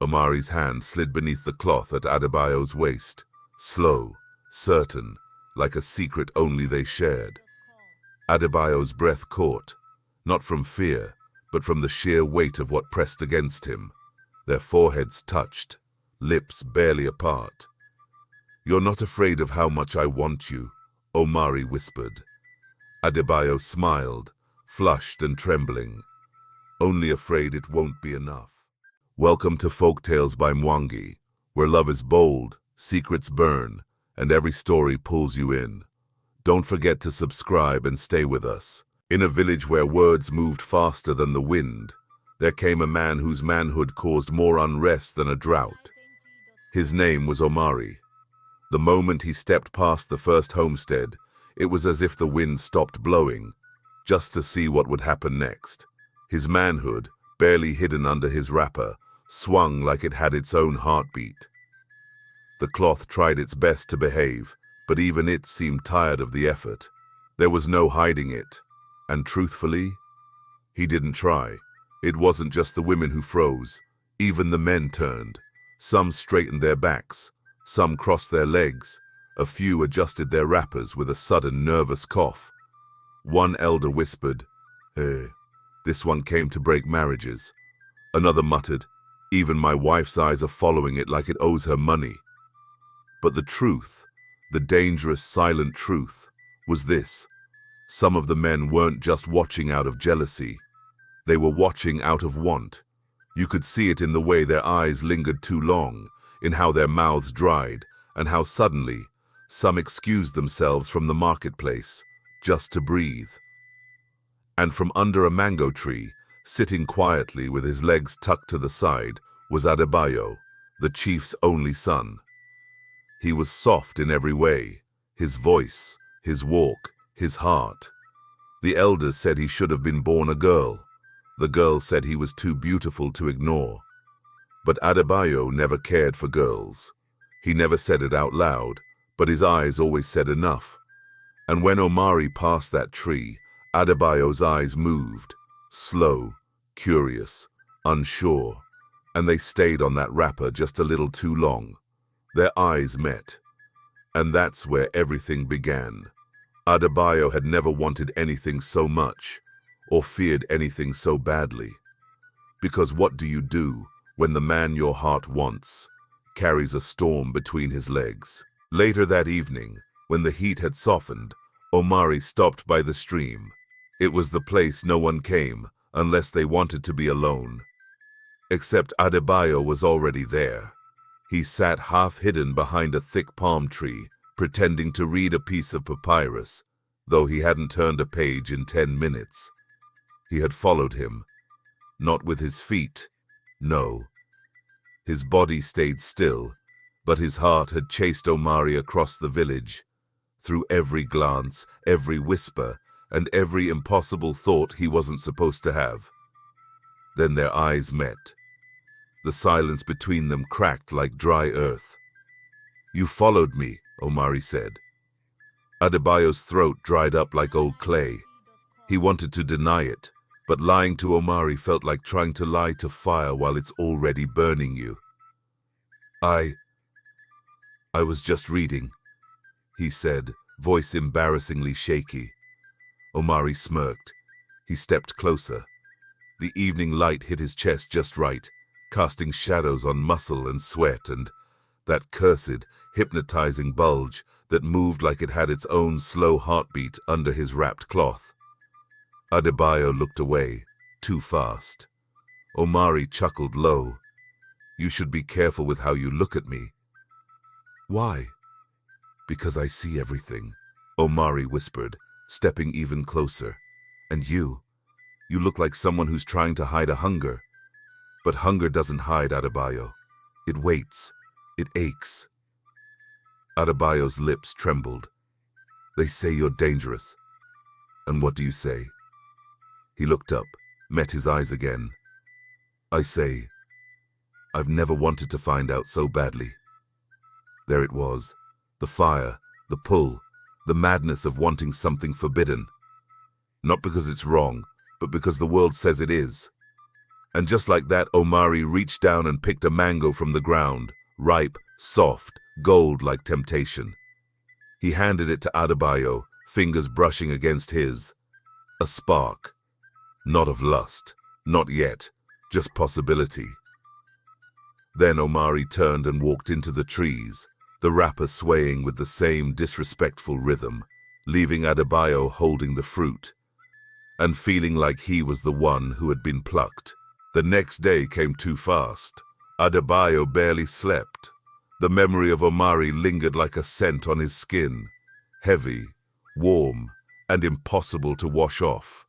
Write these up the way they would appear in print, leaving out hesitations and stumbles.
Omari's hand slid beneath the cloth at Adebayo's waist, slow, certain, like a secret only they shared. Adebayo's breath caught, not from fear, but from the sheer weight of what pressed against him. Their foreheads touched, lips barely apart. "You're not afraid of how much I want you," Omari whispered. Adebayo smiled, flushed and trembling. "Only afraid it won't be enough." Welcome to Folktales by Mwangi, where love is bold, secrets burn, and every story pulls you in. Don't forget to subscribe and stay with us. In a village where words moved faster than the wind, there came a man whose manhood caused more unrest than a drought. His name was Omari. The moment he stepped past the first homestead, it was as if the wind stopped blowing, just to see what would happen next. His manhood, barely hidden under his wrapper, swung like it had its own heartbeat. The cloth tried its best to behave, but even it seemed tired of the effort. There was no hiding it. And truthfully, he didn't try. It wasn't just the women who froze. Even the men turned. Some straightened their backs. Some crossed their legs. A few adjusted their wrappers with a sudden nervous cough. One elder whispered, "This one came to break marriages." Another muttered, "Even my wife's eyes are following it like it owes her money." But the truth, the dangerous silent truth, was this. Some of the men weren't just watching out of jealousy. They were watching out of want. You could see it in the way their eyes lingered too long, in how their mouths dried, and how suddenly some excused themselves from the marketplace, just to breathe. And from under a mango tree, sitting quietly with his legs tucked to the side, was Adebayo, the chief's only son. He was soft in every way, his voice, his walk, his heart. The elders said he should have been born a girl. The girls said he was too beautiful to ignore. But Adebayo never cared for girls. He never said it out loud, but his eyes always said enough. And when Omari passed that tree, Adebayo's eyes moved, slow, curious, unsure, and they stayed on that wrapper just a little too long. Their eyes met. And that's where everything began. Adebayo had never wanted anything so much, or feared anything so badly. Because what do you do when the man your heart wants carries a storm between his legs? Later that evening, when the heat had softened, Omari stopped by the stream. It was the place no one came unless they wanted to be alone. Except Adebayo was already there. He sat half-hidden behind a thick palm tree, pretending to read a piece of papyrus, though he hadn't turned a page in 10 minutes. He had followed him, not with his feet, no. His body stayed still, but his heart had chased Omari across the village, through every glance, every whisper, and every impossible thought he wasn't supposed to have. Then their eyes met. The silence between them cracked like dry earth. "You followed me," Omari said. Adebayo's throat dried up like old clay. He wanted to deny it, but lying to Omari felt like trying to lie to fire while it's already burning you. I was just reading," he said, voice embarrassingly shaky. Omari smirked. He stepped closer. The evening light hit his chest just right, casting shadows on muscle and sweat and that cursed, hypnotizing bulge that moved like it had its own slow heartbeat under his wrapped cloth. Adebayo looked away, too fast. Omari chuckled low. "You should be careful with how you look at me." "Why?" "Because I see everything," Omari whispered, stepping even closer. "And you look like someone who's trying to hide a hunger. But hunger doesn't hide, Adebayo. It waits. It aches." Adebayo's lips trembled. "They say you're dangerous. And what do you say?" He looked up, met his eyes again. "I say, I've never wanted to find out so badly." There it was, the fire, the pull, the madness of wanting something forbidden. Not because it's wrong, but because the world says it is. And just like that, Omari reached down and picked a mango from the ground, ripe, soft, gold like temptation. He handed it to Adebayo, fingers brushing against his. A spark. Not of lust. Not yet. Just possibility. Then Omari turned and walked into the trees, the wrapper swaying with the same disrespectful rhythm, leaving Adebayo holding the fruit, and feeling like he was the one who had been plucked. The next day came too fast. Adebayo barely slept. The memory of Omari lingered like a scent on his skin, heavy, warm, and impossible to wash off.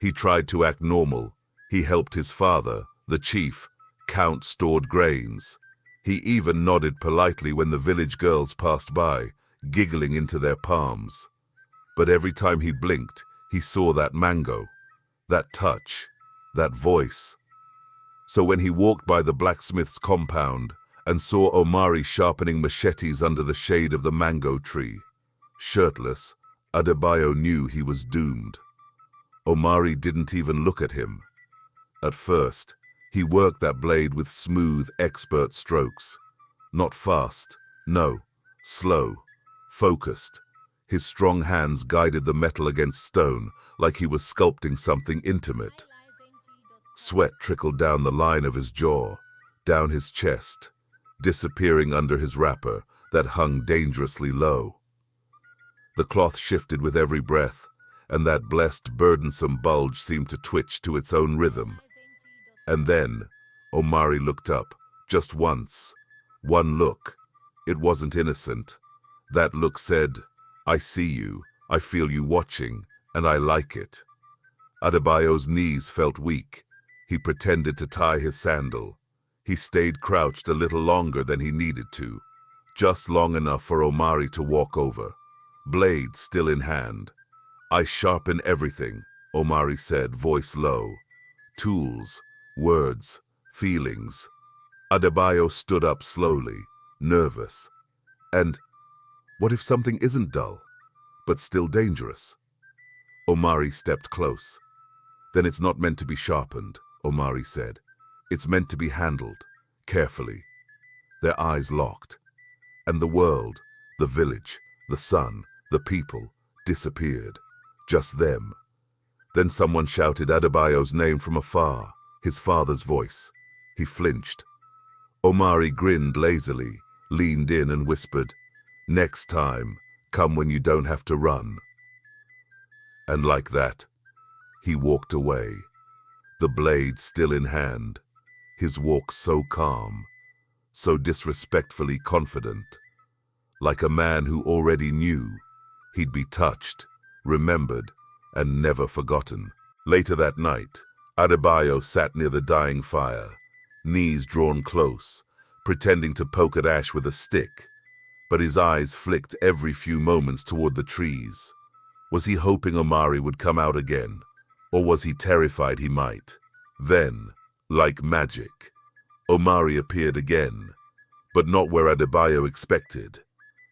He tried to act normal. He helped his father, the chief, count stored grains. He even nodded politely when the village girls passed by, giggling into their palms. But every time he blinked, he saw that mango, that touch, that voice. So when he walked by the blacksmith's compound and saw Omari sharpening machetes under the shade of the mango tree, shirtless, Adebayo knew he was doomed. Omari didn't even look at him. At first, he worked that blade with smooth, expert strokes. Not fast, no, slow, focused. His strong hands guided the metal against stone like he was sculpting something intimate. Sweat trickled down the line of his jaw, down his chest, disappearing under his wrapper that hung dangerously low. The cloth shifted with every breath, and that blessed, burdensome bulge seemed to twitch to its own rhythm. And then, Omari looked up, just once. One look. It wasn't innocent. That look said, "I see you, I feel you watching, and I like it." Adebayo's knees felt weak. He pretended to tie his sandal. He stayed crouched a little longer than he needed to, just long enough for Omari to walk over, blade still in hand. "I sharpen everything," Omari said, voice low. "Tools, words, feelings." Adebayo stood up slowly, nervous. And what if something isn't dull, but still dangerous? Omari stepped close. "Then it's not meant to be sharpened," Omari said. "It's meant to be handled, carefully." Their eyes locked. And the world, the village, the sun, the people, disappeared. Just them. Then someone shouted Adebayo's name from afar, his father's voice. He flinched. Omari grinned lazily, leaned in and whispered, "Next time, come when you don't have to run." And like that, he walked away, the blade still in hand, his walk so calm, so disrespectfully confident, like a man who already knew he'd be touched, remembered, and never forgotten. Later that night, Adebayo sat near the dying fire, knees drawn close, pretending to poke at ash with a stick, but his eyes flicked every few moments toward the trees. Was he hoping Omari would come out again, or was he terrified he might? Then, like magic, Omari appeared again, but not where Adebayo expected.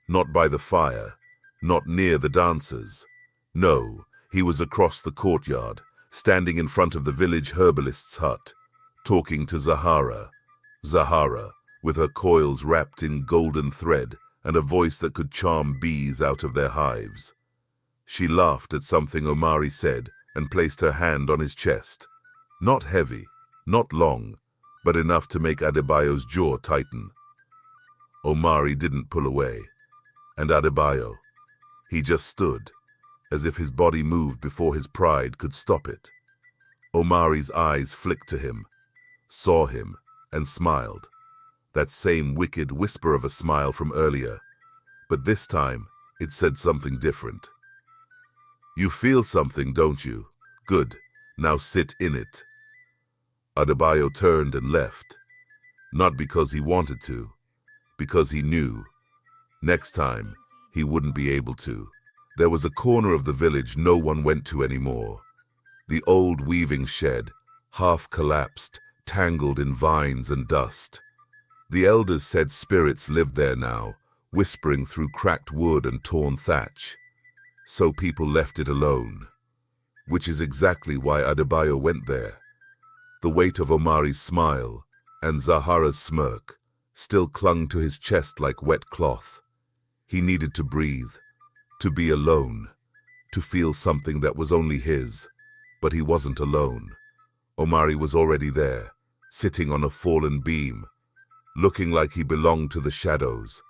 Not by the fire, not near the dancers. No, he was across the courtyard, standing in front of the village herbalist's hut, talking to Zahara. Zahara, with her coils wrapped in golden thread and a voice that could charm bees out of their hives. She laughed at something Omari said and placed her hand on his chest. Not heavy, not long, but enough to make Adebayo's jaw tighten. Omari didn't pull away. And Adebayo, he just stood, as if his body moved before his pride could stop it. Omari's eyes flicked to him, saw him, and smiled. That same wicked whisper of a smile from earlier, but this time it said something different. "You feel something, don't you? Good, now sit in it." Adebayo turned and left, not because he wanted to, because he knew. Next time, he wouldn't be able to. There was a corner of the village no one went to anymore. The old weaving shed, half collapsed, tangled in vines and dust. The elders said spirits lived there now, whispering through cracked wood and torn thatch. So people left it alone. Which is exactly why Adebayo went there. The weight of Omari's smile and Zahara's smirk still clung to his chest like wet cloth. He needed to breathe, to be alone, to feel something that was only his. But he wasn't alone. Omari was already there, sitting on a fallen beam, looking like he belonged to the shadows,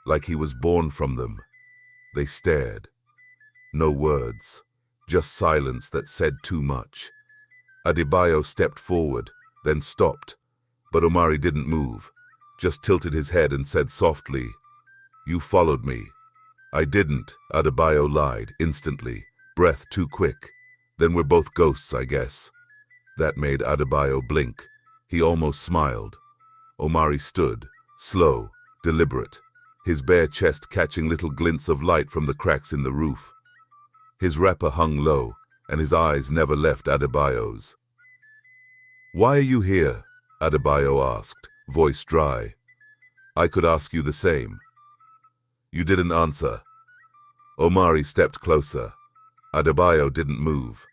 like he was born from them. They stared. No words, just silence that said too much. Adebayo stepped forward, then stopped, but Omari didn't move, just tilted his head and said softly, "You followed me." "I didn't," Adebayo lied, instantly, breath too quick. "Then we're both ghosts, I guess." That made Adebayo blink. He almost smiled. Omari stood, slow, deliberate, his bare chest catching little glints of light from the cracks in the roof. His wrapper hung low, and his eyes never left Adebayo's. "Why are you here?" Adebayo asked, voice dry. "I could ask you the same." "You didn't answer." Omari stepped closer. Adebayo didn't move.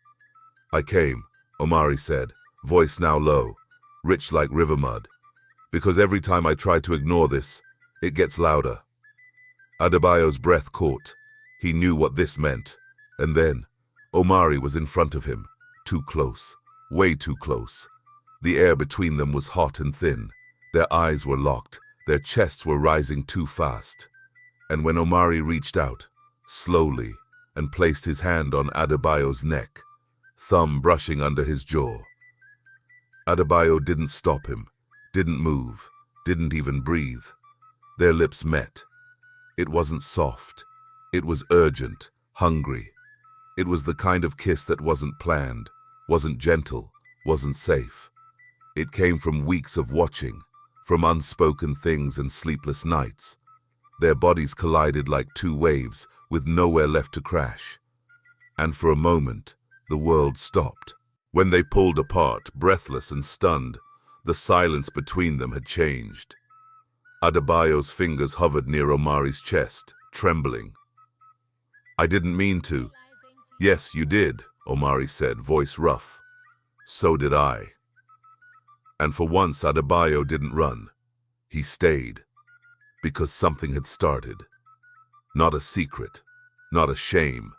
"I came," Omari said, voice now low, rich like river mud, "because every time I try to ignore this, it gets louder." Adebayo's breath caught. He knew what this meant. And then, Omari was in front of him, too close, way too close. The air between them was hot and thin. Their eyes were locked, their chests were rising too fast. And when Omari reached out, slowly, and placed his hand on Adebayo's neck, thumb brushing under his jaw, Adebayo didn't stop him, didn't move, didn't even breathe. Their lips met. It wasn't soft. It was urgent, hungry. It was the kind of kiss that wasn't planned, wasn't gentle, wasn't safe. It came from weeks of watching, from unspoken things and sleepless nights. Their bodies collided like two waves, with nowhere left to crash. And for a moment, the world stopped. When they pulled apart, breathless and stunned, the silence between them had changed. Adebayo's fingers hovered near Omari's chest, trembling. "I didn't mean to." "Yes, you did," Omari said, voice rough. "So did I." And for once, Adebayo didn't run. He stayed. Because something had started. Not a secret, not a shame,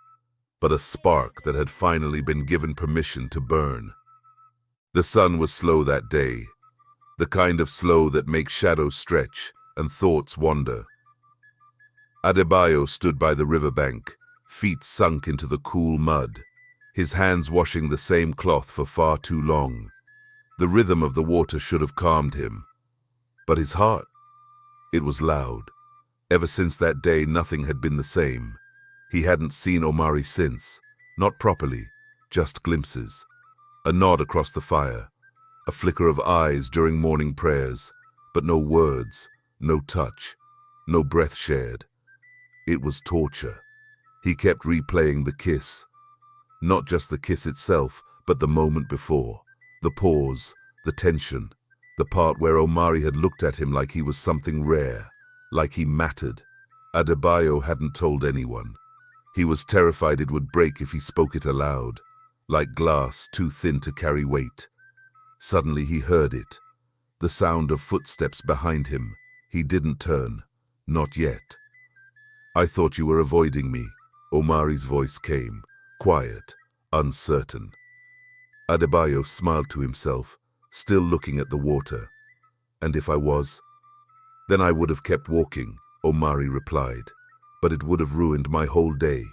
but a spark that had finally been given permission to burn. The sun was slow that day, the kind of slow that makes shadows stretch and thoughts wander. Adebayo stood by the riverbank, feet sunk into the cool mud, his hands washing the same cloth for far too long. The rhythm of the water should have calmed him. But his heart, it was loud. Ever since that day, nothing had been the same. He hadn't seen Omari since, not properly, just glimpses. A nod across the fire, a flicker of eyes during morning prayers, but no words, no touch, no breath shared. It was torture. He kept replaying the kiss. Not just the kiss itself, but the moment before. The pause, the tension, the part where Omari had looked at him like he was something rare, like he mattered. Adebayo hadn't told anyone. He was terrified it would break if he spoke it aloud, like glass too thin to carry weight. Suddenly he heard it, the sound of footsteps behind him. He didn't turn, not yet. "I thought you were avoiding me," Omari's voice came, quiet, uncertain. Adebayo smiled to himself, still looking at the water. "And if I was? Then I would have kept walking," Omari replied, "but it would have ruined my whole day."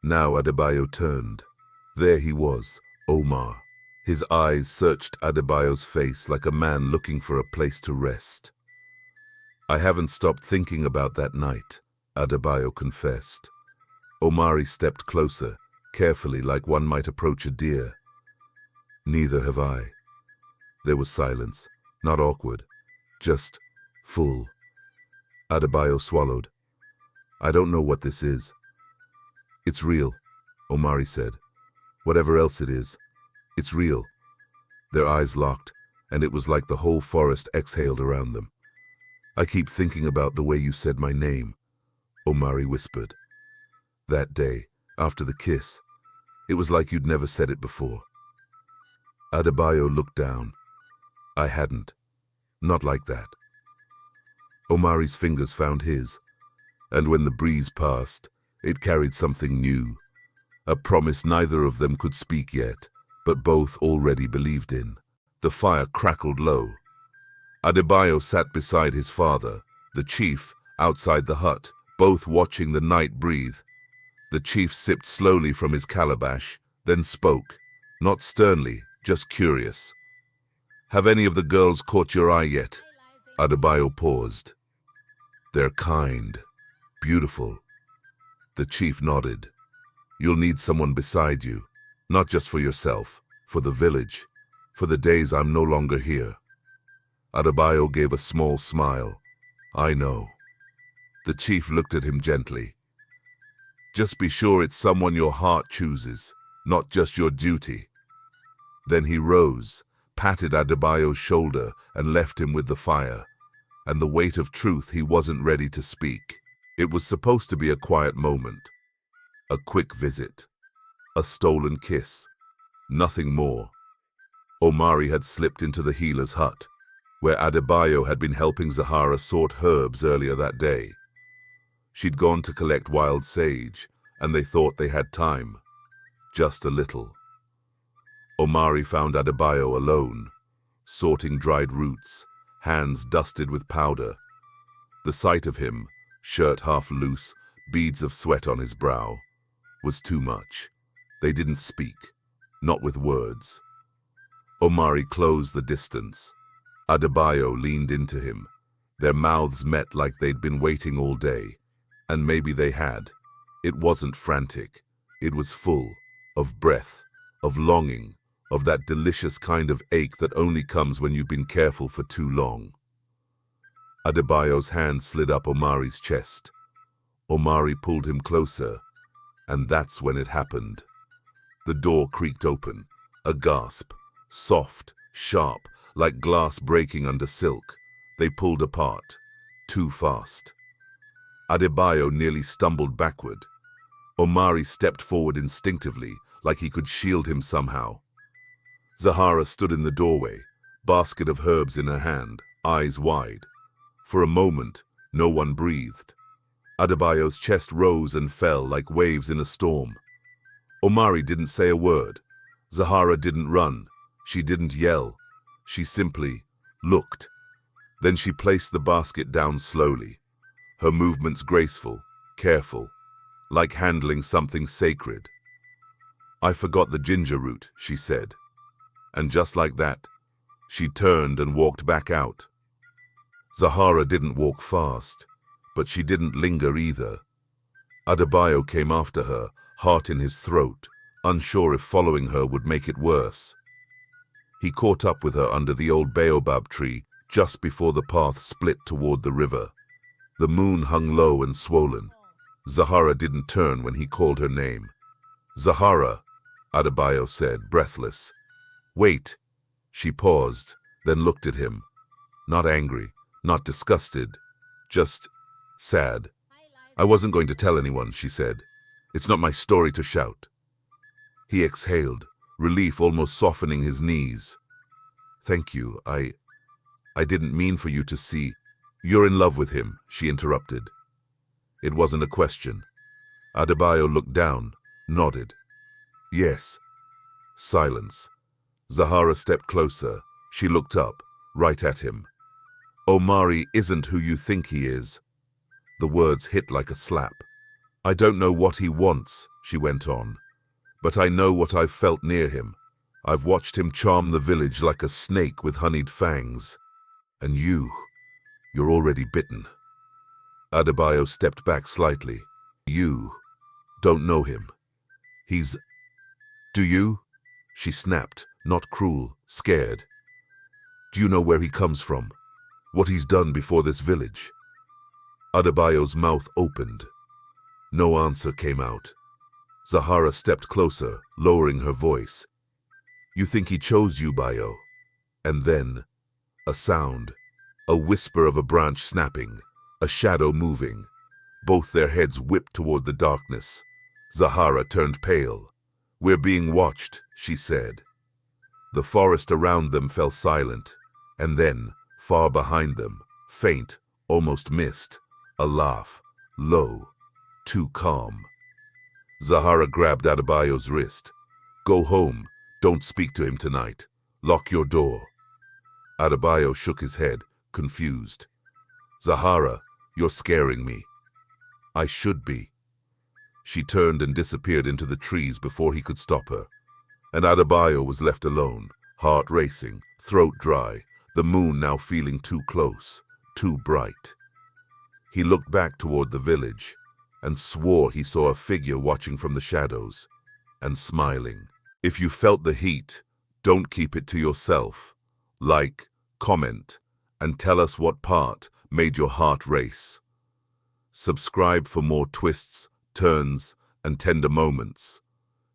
Now Adebayo turned. There he was, Omar. His eyes searched Adebayo's face like a man looking for a place to rest. "I haven't stopped thinking about that night," Adebayo confessed. Omari stepped closer, carefully like one might approach a deer. "Neither have I." There was silence, not awkward, just full. Adebayo swallowed. "I don't know what this is." "It's real," Omari said. "Whatever else it is, it's real." Their eyes locked, and it was like the whole forest exhaled around them. "I keep thinking about the way you said my name," Omari whispered. "That day, after the kiss, it was like you'd never said it before." Adebayo looked down. I hadn't. Not like that. Omari's fingers found his, and when the breeze passed, it carried something new, a promise neither of them could speak yet, but both already believed in. The fire crackled low. Adebayo sat beside his father, the chief, outside the hut, both watching the night breathe. The chief sipped slowly from his calabash, then spoke, not sternly, just curious. Have any of the girls caught your eye yet? Adebayo paused. They're kind, beautiful. The chief nodded. You'll need someone beside you, not just for yourself, for the village, for the days I'm no longer here. Adebayo gave a small smile. I know. The chief looked at him gently. Just be sure it's someone your heart chooses, not just your duty. Then he rose, patted Adebayo's shoulder, and left him with the fire, and the weight of truth he wasn't ready to speak. It was supposed to be a quiet moment, a quick visit, a stolen kiss, nothing more. Omari had slipped into the healer's hut, where Adebayo had been helping Zahara sort herbs earlier that day. She'd gone to collect wild sage, and they thought they had time. Just a little. Omari found Adebayo alone, sorting dried roots, hands dusted with powder. The sight of him, shirt half loose, beads of sweat on his brow, was too much. They didn't speak, not with words. Omari closed the distance. Adebayo leaned into him. Their mouths met like they'd been waiting all day. And maybe they had. It wasn't frantic. It was full of breath, of longing, of that delicious kind of ache that only comes when you've been careful for too long. Adebayo's hand slid up Omari's chest. Omari pulled him closer, and that's when it happened. The door creaked open, a gasp, soft, sharp, like glass breaking under silk. They pulled apart, too fast. Adebayo nearly stumbled backward. Omari stepped forward instinctively, like he could shield him somehow. Zahara stood in the doorway, basket of herbs in her hand, eyes wide. For a moment, no one breathed. Adebayo's chest rose and fell like waves in a storm. Omari didn't say a word. Zahara didn't run. She didn't yell. She simply looked. Then she placed the basket down slowly. Her movements graceful, careful, like handling something sacred. I forgot the ginger root, she said. And just like that, she turned and walked back out. Zahara didn't walk fast, but she didn't linger either. Adebayo came after her, heart in his throat, unsure if following her would make it worse. He caught up with her under the old baobab tree just before the path split toward the river. The moon hung low and swollen. Zahara didn't turn when he called her name. Zahara, Adebayo said, breathless. Wait. She paused, then looked at him. Not angry, not disgusted, just sad. I wasn't going to tell anyone, she said. It's not my story to shout. He exhaled, relief almost softening his knees. Thank you, I didn't mean for you to see. You're in love with him, she interrupted. It wasn't a question. Adebayo looked down, nodded. Yes. Silence. Zahara stepped closer. She looked up, right at him. Omari isn't who you think he is. The words hit like a slap. I don't know what he wants, she went on, but I know what I've felt near him. I've watched him charm the village like a snake with honeyed fangs. And you're already bitten. Adebayo stepped back slightly. You don't know him. Do you? She snapped, not cruel, scared. Do you know where he comes from? What he's done before this village? Adebayo's mouth opened. No answer came out. Zahara stepped closer, lowering her voice. You think he chose you, Bayo? And then, a sound, a whisper of a branch snapping, a shadow moving. Both their heads whipped toward the darkness. Zahara turned pale. We're being watched, she said. The forest around them fell silent, and then, far behind them, faint, almost mist, a laugh, low, too calm. Zahara grabbed Adebayo's wrist. "Go home. Don't speak to him tonight. Lock your door." Adebayo shook his head, confused. "Zahara, you're scaring me." "I should be." She turned and disappeared into the trees before he could stop her. And Adebayo was left alone, heart racing, throat dry, the moon now feeling too close, too bright. He looked back toward the village and swore he saw a figure watching from the shadows and smiling. If you felt the heat, don't keep it to yourself. Like, comment, and tell us what part made your heart race. Subscribe for more twists, turns, and tender moments.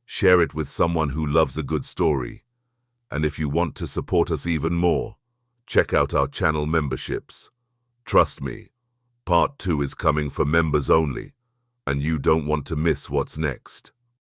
Share it with someone who loves a good story. And if you want to support us even more, check out our channel memberships. Trust me, Part 2 is coming for members only, and you don't want to miss what's next.